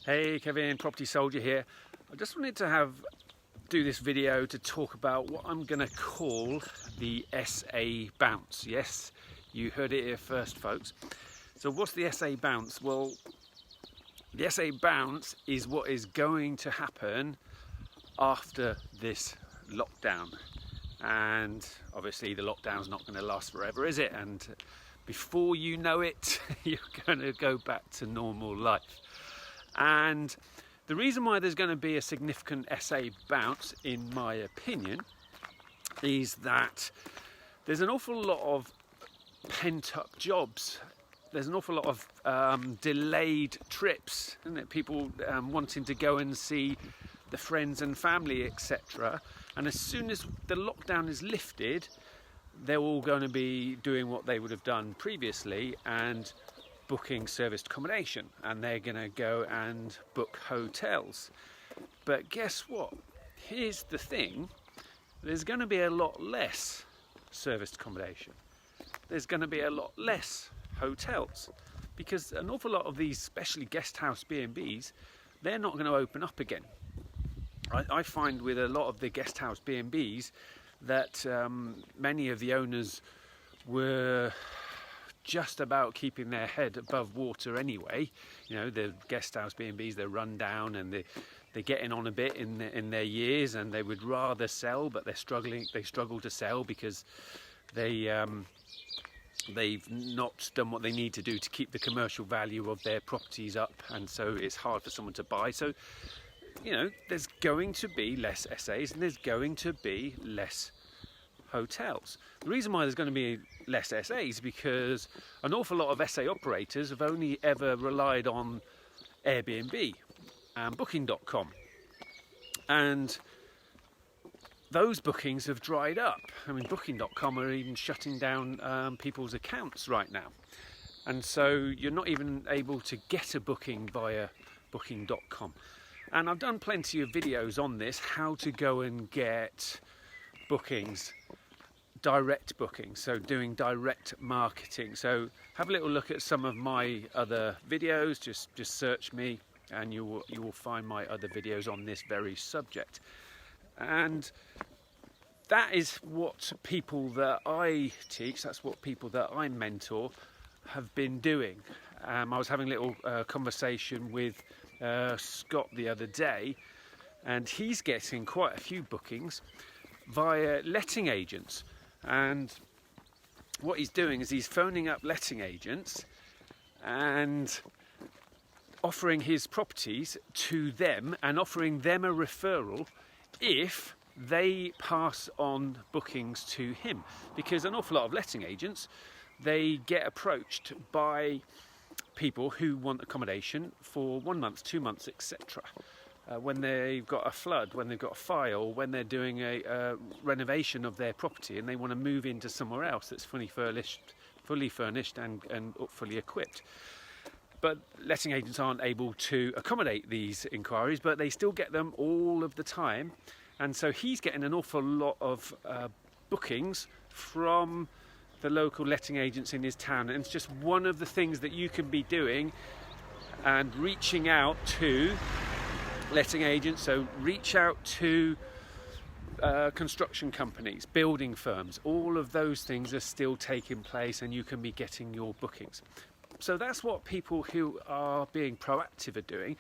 Hey Kevin, Property Soldier here. I just wanted to do this video to talk about what I'm going to call the SA bounce. Yes, you heard it here first, folks. So what's the SA bounce? Well, the SA bounce is what is going to happen after this lockdown. And obviously the lockdown's not going to last forever, is it? And before you know it, you're going to go back to normal life. And the reason why there's going to be a significant SA bounce, in my opinion, is that there's an awful lot of pent-up jobs. There's an awful lot of delayed trips, isn't it? People wanting to go and see the friends and family, etc. And as soon as the lockdown is lifted, they're all going to be doing what they would have done previously and booking serviced accommodation, and they're going to go and book hotels. But guess what? Here's the thing: there's going to be a lot less serviced accommodation. There's going to be a lot less hotels, because an awful lot of these, especially guest house B&Bs, they're not going to open up again. I find with a lot of the guest house B&Bs that many of the owners were just about keeping their head above water anyway. You know, the guest house B&Bs, they're run down and they're getting on a bit in their years, and they would rather sell, but they're struggling. They struggle to sell because they've not done what they need to do to keep the commercial value of their properties up, and so it's hard for someone to buy. So, you know, there's going to be less SAs and there's going to be less hotels. The reason why there's going to be less SAs is because an awful lot of SA operators have only ever relied on Airbnb and Booking.com, and those bookings have dried up. I mean, Booking.com are even shutting down people's accounts right now, and so you're not even able to get a booking via Booking.com. And I've done plenty of videos on this, how to go and get bookings, direct bookings, so doing direct marketing. So have a little look at some of my other videos, just search me and you will find my other videos on this very subject. And that is what people that I teach, that's what people that I mentor have been doing. I was having a little conversation with Scott the other day, and he's getting quite a few bookings via letting agents. And what he's doing is he's phoning up letting agents and offering his properties to them and offering them a referral if they pass on bookings to him. Because an awful lot of letting agents, they get approached by people who want accommodation for 1 month, 2 months, etc. When they've got a flood, when they've got a fire, or when they're doing a renovation of their property and they want to move into somewhere else that's fully furnished and fully equipped. But letting agents aren't able to accommodate these inquiries, but they still get them all of the time. And so he's getting an awful lot of bookings from the local letting agents in his town, and it's just one of the things that you can be doing and reaching out to letting agents. So reach out to construction companies, building firms. All of those things are still taking place and you can be getting your bookings. So that's what people who are being proactive are doing,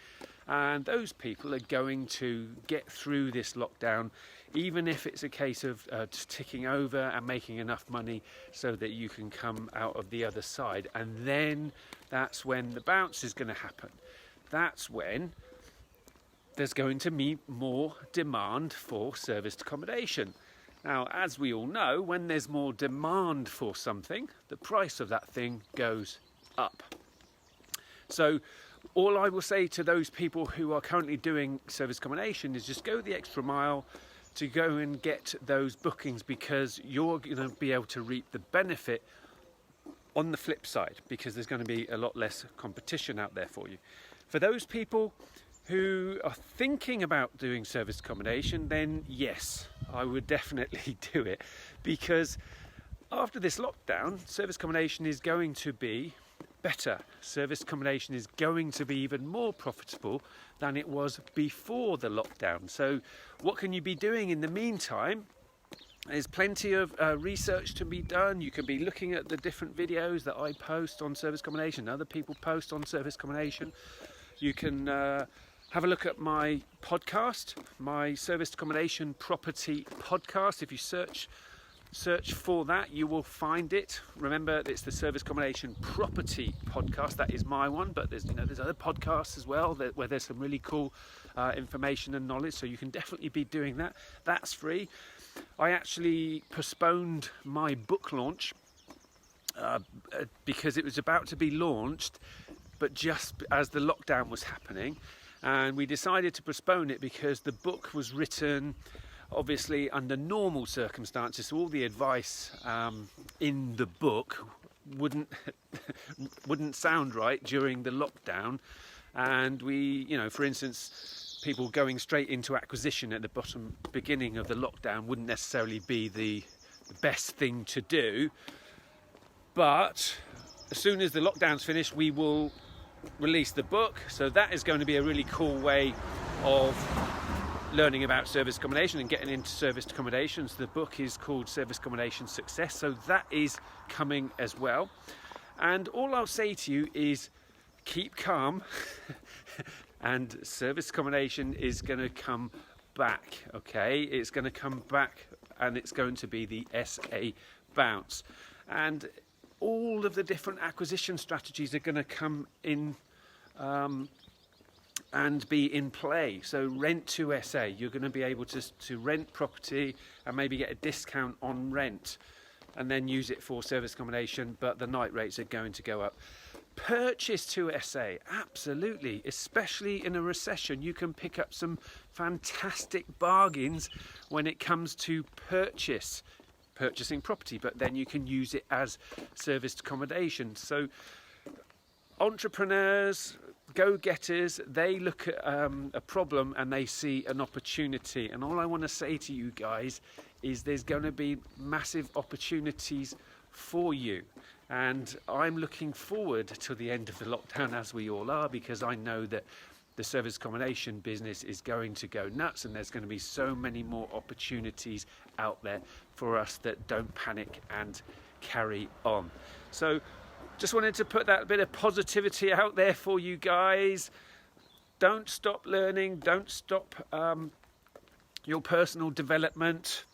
and those people are going to get through this lockdown, even if it's a case of ticking over and making enough money so that you can come out of the other side. And then that's when the bounce is going to happen. That's when there's going to be more demand for serviced accommodation. Now, as we all know, when there's more demand for something, the price of that thing goes up. So all I will say to those people who are currently doing serviced accommodation is just go the extra mile to go and get those bookings, because you're going to be able to reap the benefit on the flip side, because there's going to be a lot less competition out there for you. For those people who are thinking about doing serviced accommodation, then yes, I would definitely do it, because after this lockdown, serviced accommodation is going to be better. Serviced accommodation is going to be even more profitable than it was before the lockdown. So what can you be doing in the meantime? There's plenty of research to be done. You can be looking at the different videos that I post on service accommodation, other people post on service accommodation. You can have a look at my podcast, my serviced accommodation property podcast. If you search for that, you will find it. Remember, it's the Service Accommodation Property Podcast. That is my one, but there's other podcasts as well where there's some really cool information and knowledge. So you can definitely be doing that. That's free. I actually postponed my book launch because it was about to be launched, but just as the lockdown was happening, and we decided to postpone it because the book was written obviously under normal circumstances, so all the advice in the book wouldn't sound right during the lockdown. And we, for instance, people going straight into acquisition at the beginning of the lockdown wouldn't necessarily be the best thing to do. But as soon as the lockdown's finished, we will release the book. So that is going to be a really cool way of learning about service accommodation and getting into serviced accommodation. So the book is called Service Accommodation Success. So that is coming as well. And all I'll say to you is keep calm and service accommodation is going to come back, okay? It's going to come back and it's going to be the SA bounce. And all of the different acquisition strategies are going to come in and be in play. So rent to SA, you're going to be able to rent property and maybe get a discount on rent and then use it for service accommodation, but the night rates are going to go up. Purchase to SA, absolutely, especially in a recession. You can pick up some fantastic bargains when it comes to purchasing property, but then you can use it as serviced accommodation. So entrepreneurs, go-getters, they look at a problem and they see an opportunity. And all I want to say to you guys is there's going to be massive opportunities for you. And I'm looking forward to the end of the lockdown, as we all are, because I know that the service accommodation business is going to go nuts and there's going to be so many more opportunities out there for us that don't panic and carry on. So just wanted to put that bit of positivity out there for you guys. Don't stop learning, don't stop your personal development,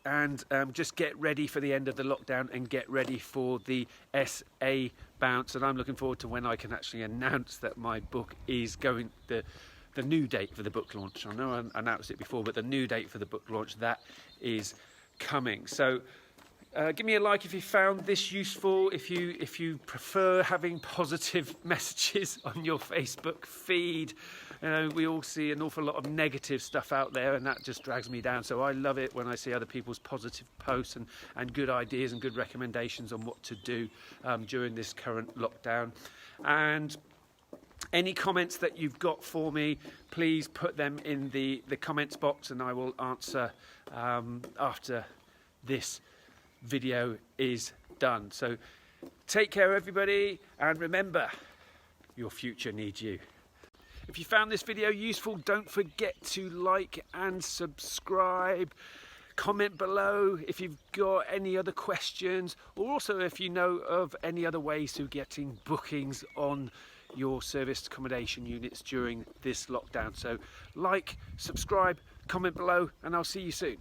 and just get ready for the end of the lockdown and get ready for the SA bounce. And I'm looking forward to when I can actually announce that my book is going, the new date for the book launch. I know I announced it before, but the new date for the book launch, that is coming. So give me a like if you found this useful. If you prefer having positive messages on your Facebook feed. We all see an awful lot of negative stuff out there and that just drags me down. So I love it when I see other people's positive posts and good ideas and good recommendations on what to do during this current lockdown. And any comments that you've got for me, please put them in the comments box and I will answer after this video is done. So take care everybody, and remember, your future needs you. If you found this video useful, don't forget to like and subscribe. Comment below if you've got any other questions, or also if you know of any other ways to getting bookings on your serviced accommodation units during this lockdown. So like, subscribe, comment below, and I'll see you soon.